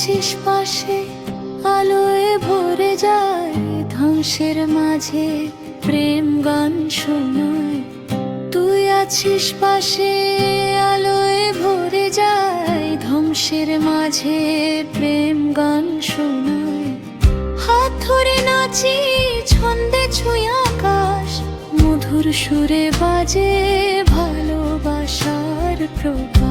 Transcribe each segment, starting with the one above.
আছিস পাশে, আলোয় ভরে যায় ধ্বংসের মাঝে প্রেম গান শোনায়। তুই আছিস পাশে, আলোয় ভরে যায় ধ্বংসের মাঝে প্রেম গান শোনায়। হাত ধরে নাচি ছন্দে ছুঁই আকাশ, মধুর সুরে বাজে ভালোবাসার প্রকাশ।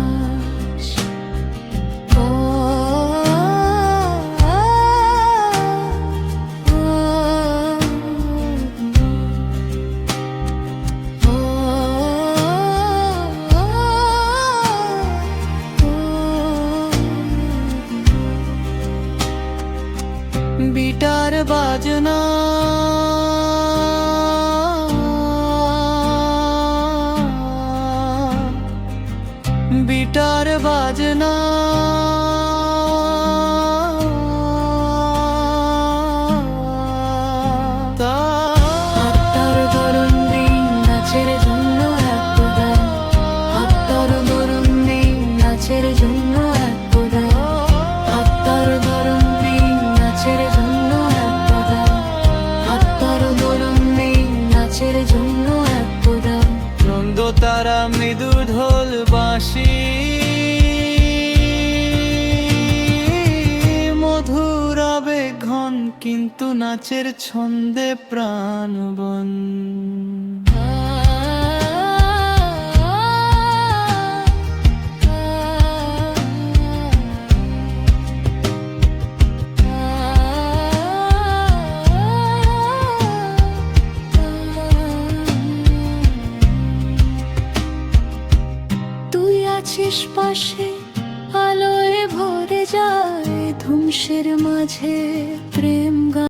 বিটার বাজনা বিটার বাজনা তার দরুন দিন নাচের জন্য এক গান, তার দরুন দিন নাচের জন্য এক গান, তার দরুন দিন নাচের জন্য এক গান, তার দরুন দিন নাচের জন্য এক গান। নন্দ তারা মৃদু ঢোল বাঁশি, মধুর আবেগ ঘন, কিন্তু নাচের ছন্দে প্রাণবন। তুই আছিস পাশে, আলোয় ভরে যায় ধ্বংসের মাঝে প্রেম গান।